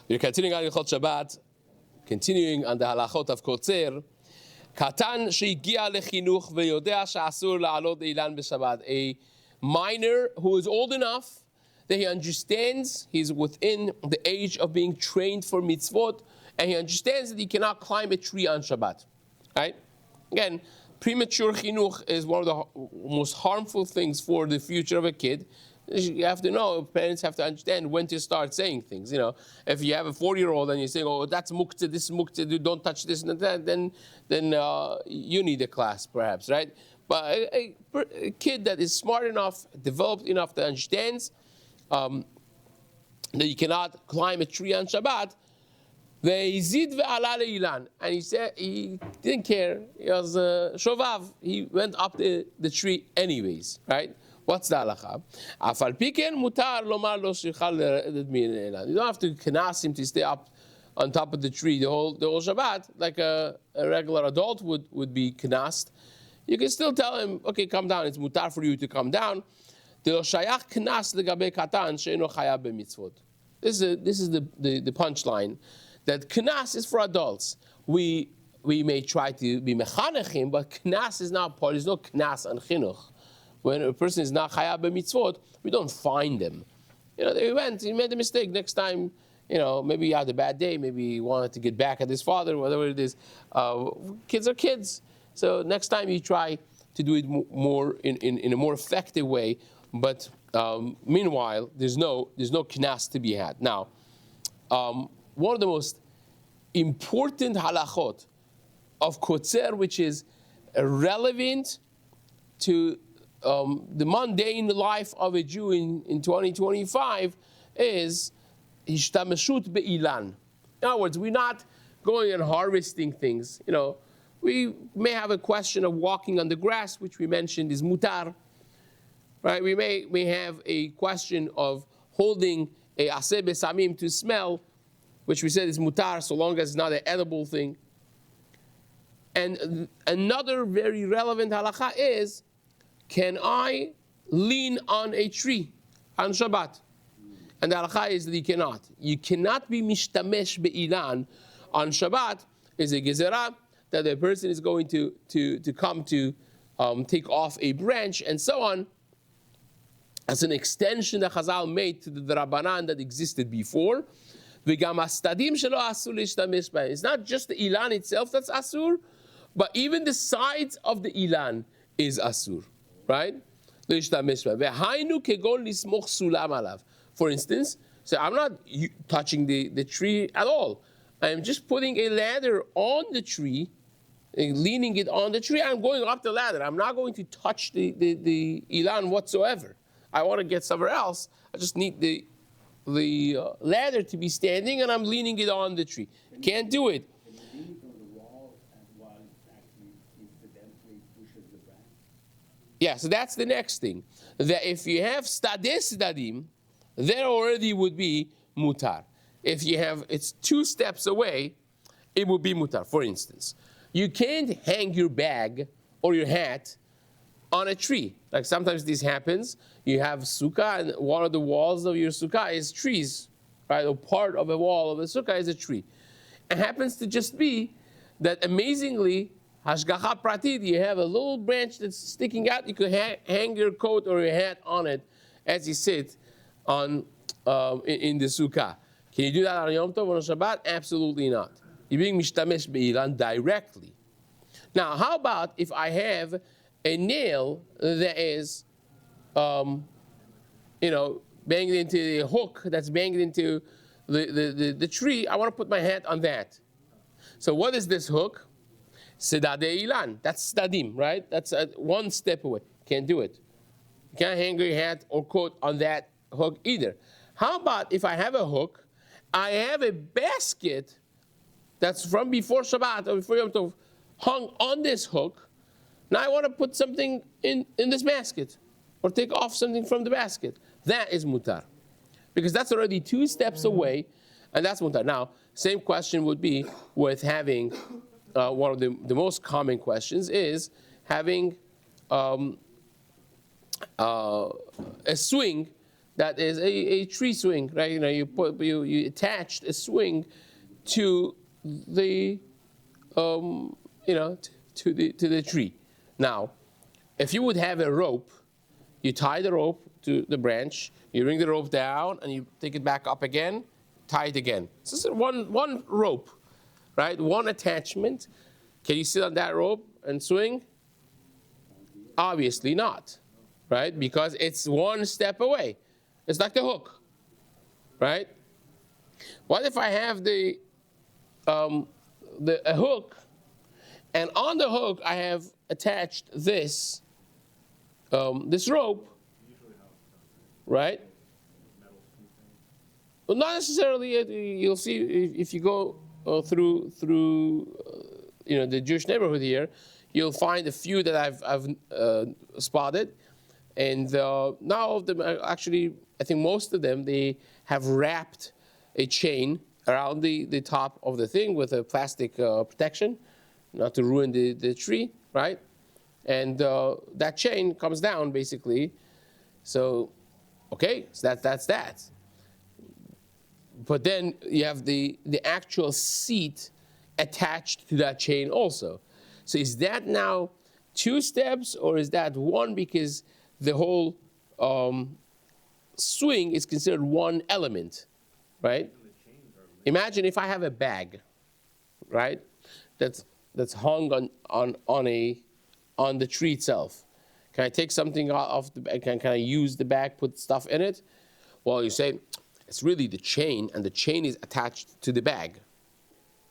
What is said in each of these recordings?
We're continuing on Hilchot Shabbat, continuing on the halachot of Kotzer. Katan she'igia lechinuch ve'yodea she'asur la'alot ilan b'Shabbat. A minor who is old enough that he understands he's within the age of being trained for mitzvot, and he understands that he cannot climb a tree on Shabbat. Right? Again, premature chinuch is one of the most harmful things for the future of a kid. You have to know, parents have to understand when to start saying things. You know, if you have a 4-year-old and you're saying, "Oh, that's muktzah, this is muktzah, don't touch this and that," then you need a class, perhaps, right? But a kid that is smart enough, developed enough to understand that you cannot climb a tree on Shabbat, and he said he didn't care. He was shovav. He went up the tree anyways, right? What's the halacha? You don't have to knas him to stay up on top of the tree the whole Shabbat like a regular adult would be knast. You can still tell him, okay, come down. It's mutar for you to come down. This is the punchline. That knas is for adults. We may try to be mechanechim, but knas is not part. There's no knas on chinuch. When a person is not chayav b'mitzvot, we don't find them. You know, he made a mistake. Next time, you know, maybe he had a bad day. Maybe he wanted to get back at his father, whatever it is. Kids are kids. So next time you try to do it more in a more effective way. But meanwhile, there's no knas to be had. Now, one of the most important halachot of kotzer, which is relevant to the mundane life of a Jew in 2025, is hishtameshut be'ilan. In other words, we're not going and harvesting things. You know, we may have a question of walking on the grass, which we mentioned is mutar. Right? We may have a question of holding a aseh besamim to smell, which we said is mutar, so long as it's not an edible thing. And another very relevant halacha is, can I lean on a tree on Shabbat? And the halacha is that you cannot. You cannot be mishtamesh be'ilan on Shabbat. Is a gezerah that the person is going to come to take off a branch and so on. As an extension that Chazal made to the Rabbanan that existed before. It's not just the ilan itself that's asur, but even the sides of the ilan is asur. Right? For instance, so I'm not touching the tree at all. I'm just putting a ladder on the tree, leaning it on the tree. I'm going up the ladder. I'm not going to touch the ilan whatsoever. I want to get somewhere else. I just need the ladder to be standing, and I'm leaning it on the tree. Can't do it. Yeah, so that's the next thing. That if you have stades dadim, there already would be mutar. If you have, it's 2 steps away, it would be mutar. For instance, you can't hang your bag or your hat on a tree. Like sometimes this happens. You have sukkah, and one of the walls of your sukkah is trees, right? Or part of a wall of a sukkah is a tree. It happens to just be that amazingly, hashgacha pratit, you have a little branch that's sticking out. You could hang your coat or your hat on it as you sit on in the sukkah. Can you do that on Yom Tov or on Shabbat? Absolutely not. You're being mishtamesh be'ilan directly. Now, how about if I have a nail that is, banged into the hook that's banged into the tree? I want to put my hat on that. So what is this hook? Sedadei ilan. That's stadim, right? That's 1 step away. Can't do it. You can't hang your hat or coat on that hook either. How about if I have a hook, I have a basket that's from before Shabbat or before Yom Tov hung on this hook. Now I want to put something in this basket or take off something from the basket. That is mutar. Because that's already 2 steps away, and that's mutar. Now, same question would be with having, one of the most common questions is having a swing that is a tree swing, right? You attached a swing to the to the tree. Now, if you would have a rope, you tie the rope to the branch, you bring the rope down, and you take it back up again, tie it again. So this is one rope, right? One attachment. Can you sit on that rope and swing? Obviously not, right? Because it's one step away. It's like the hook, right? What if I have a hook, and on the hook I have attached this rope, right? Well, not necessarily. You'll see if you go through the Jewish neighborhood here, you'll find a few that I've spotted, and now of them actually, I think most of them, they have wrapped a chain around the top of the thing with a plastic protection, not to ruin the tree, right? And that chain comes down basically. So, okay, so that's that. But then you have the actual seat attached to that chain also. So is that now two steps, or is that one, because the whole swing is considered one element, right? Imagine if I have a bag, right, that's hung on the tree itself. Can I take something off the bag? Can I use the bag, put stuff in it? Well, you say it's really the chain, and the chain is attached to the bag.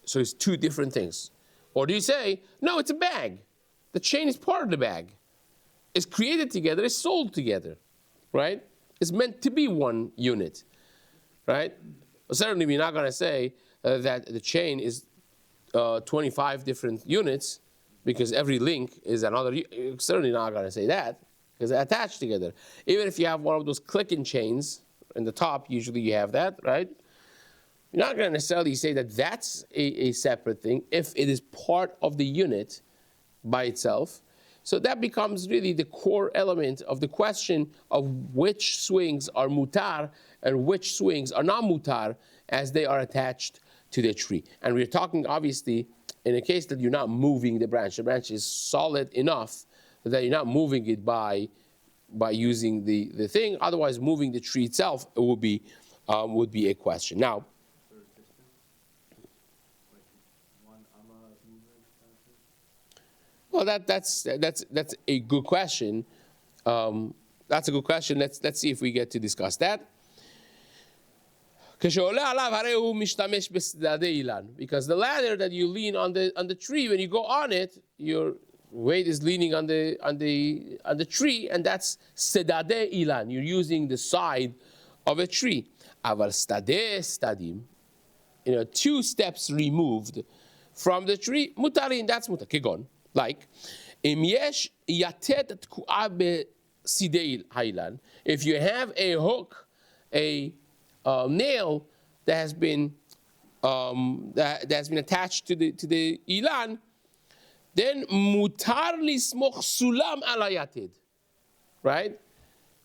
So it's two different things. Or do you say, no, it's a bag. The chain is part of the bag. It's created together, it's sold together, right? It's meant to be one unit, right? Well, certainly we're not going to say that the chain is 25 different units, because every link is another. Certainly not going to say that, because they're attached together. Even if you have one of those clicking chains in the top, usually you have that, right? You're not going to necessarily say that that's a separate thing if it is part of the unit by itself. So that becomes really the core element of the question of which swings are mutar and which swings are not mutar, as they are attached to the tree. And we're talking, obviously, in a case that you're not moving the branch. The branch is solid enough that you're not moving it by using the thing. Otherwise, moving the tree itself would be a question. Now, well, that's a good question. That's a good question. Let's see if we get to discuss that. Because the ladder that you lean on the tree, when you go on it, your weight is leaning on the tree, and that's sedade ilan. You're using the side of a tree. Aval stadeh stadim, two steps removed from the tree. Mutarin, that's mutar. Kigon, like im yesh yatet tku'a besidei hailan. If you have a hook, a nail that has been attached to the ilan, then mutar lismoch sulam ala yated, right?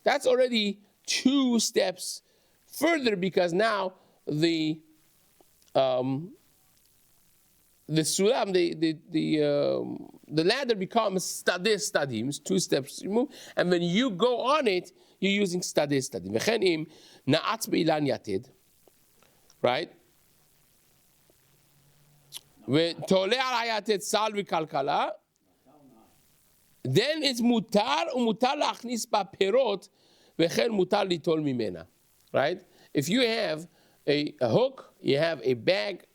That's already two steps further, because now the sulam, the ladder becomes stadeh stadim, two steps removed, and when you go on it, you're using stadeh stadim. V'chenim na'atz be'ilan yated, right? V'toleh al hayated sal v'kalkala. Then it's mutar u'mutar la'achnis ba perot v'chen mutar litol mimena, right? If you have a hook, you have a bag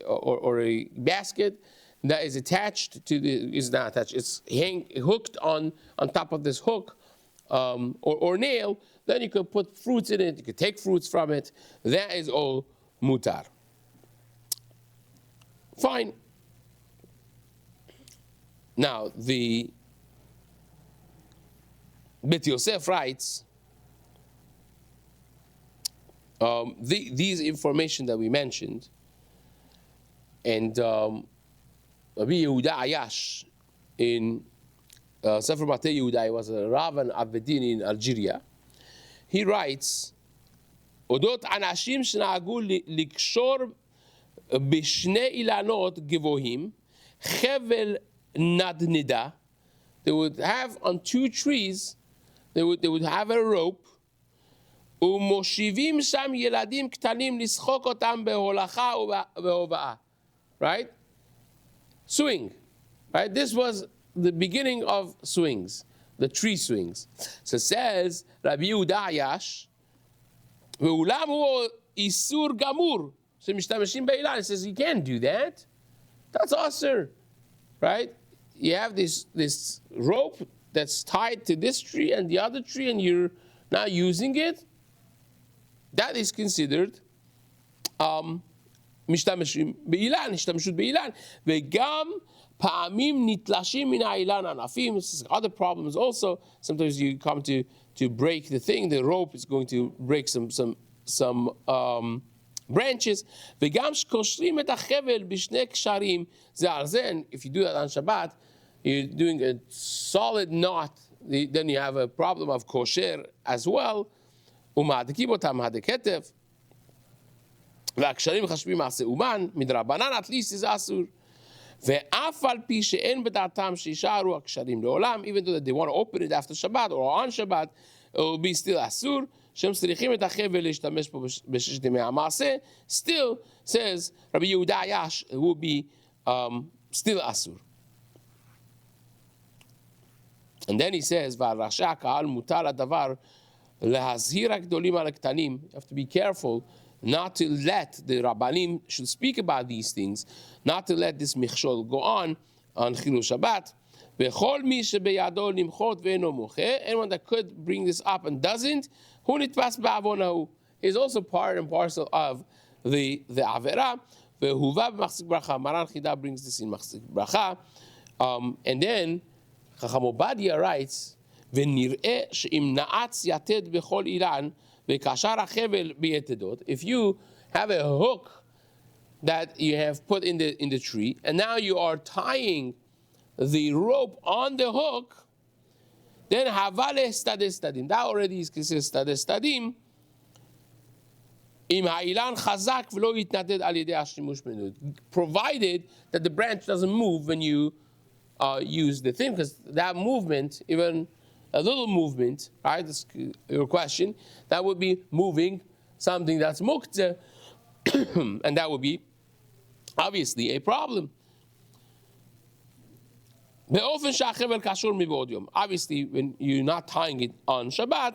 or a basket that is attached to is not attached, it's hooked on top of this hook or nail, then you could put fruits in it, you could take fruits from it. That is all mutar. Fine. Now, the Bet Yosef writes, these information that we mentioned, and Rabbi Yehuda Ayash in Sefer Matei Yehuda, he was a Rav and Abedin in Algeria. he writes, "Odot anashim shena'agu likshor b'shnei ilanot gevohim chevel nadnida." They would have on two trees. They would have a rope. Umoshivim sham yeladim ktanim lischok otam beholacha ubehovaa. Right? Swing. Right? This was the beginning of swings, the tree swings. So it says, Rabbi Yehuda Ayash, ve'ulam hu isur gamur. So mishtamashim be'ilan. It says you can't do that. That's asur. Right? You have this rope that's tied to this tree and the other tree, and you're not using it. That is considered משתמשים באילן, השתמשות באילן, וגם פעמים נתלשים מן האילן ענפים. Other problems also. Sometimes you come to break the thing, the rope is going to break some branches. וגם שקושרים את החבל בשני קשרים זה על זה, and if you do that on Shabbat, you're doing a solid knot, then you have a problem of kosher as well. ומהדקים אותם מהדק כתב. והקשרים חשבים מעשה אומן, מדרבנן at least is אסור. ואף על פי שאין בדעתם שישארו הקשרים לעולם, even though they want to open it after Shabbat or on Shabbat, it will be still אסור, שהם צריכים את החבל להשתמש פה בששת ימי המעשה, still says רבי יהודה עייש, it will be still אסור. And then he says, ועל ראשי הקהל מוטל הדבר להזהיר הגדולים על הקטנים. You have to be careful not to let the Rabbanim should speak about these things, not to let this michshol go on Chilul Shabbat. וכל מי שבידו למחות ואינו מוחה, anyone that could bring this up and doesn't, הוא נתפס בעוון ההוא. Is also part and parcel of the עבירה. והובא במחזיק ברכה. מרן חידה brings this in מחזיק ברכה. And then, חכם עובדיה writes, ונראה שאם נעץ יתד בכל אילן, וכאשר החבל ביתדות, if you have a hook that you have put in the tree, and now you are tying the rope on the hook, then havale stade stadim. That already is considered stade stadim. Im ha'ilan chazak v'lo yitnaded al yedei hashimush b'nu. Provided that the branch doesn't move when you use the thing, because that movement, even a little movement, right? That's your question. That would be moving something that's muktzeh, and that would be obviously a problem. Obviously, when you're not tying it on Shabbat,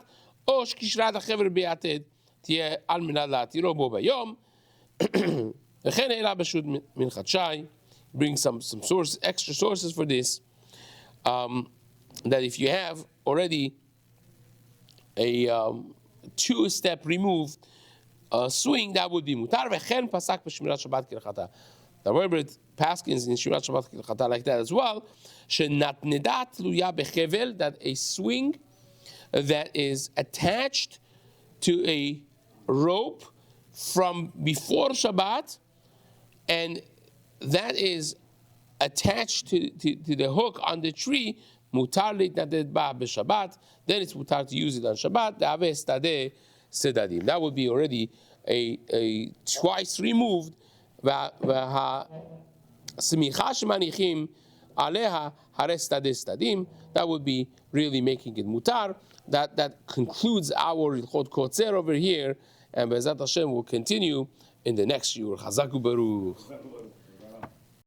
bring some source, extra sources for this. That if you have already a two-step removed swing, that would be mutar. V'chen pasak b'shmirat Shabbat kilchata. The Rebbe paskins in Shmirat Shabbat kilchata like that as well. Shenatnedat tluya bechevel, that a swing that is attached to a rope from before Shabbat, and that is attached to the hook on the tree, mutar leitnaded ba b'Shabbat, then it's mutar to use it on Shabbat. De'aveh stadeh sedadim. That would be already a twice removed. V'ha smicha shemanichim aleha hare stadeh stadim. That would be really making it mutar. That concludes our Ilchot Kotzer over here, and Be'ezrat Hashem will continue in the next shiur. Chazak u'baruch.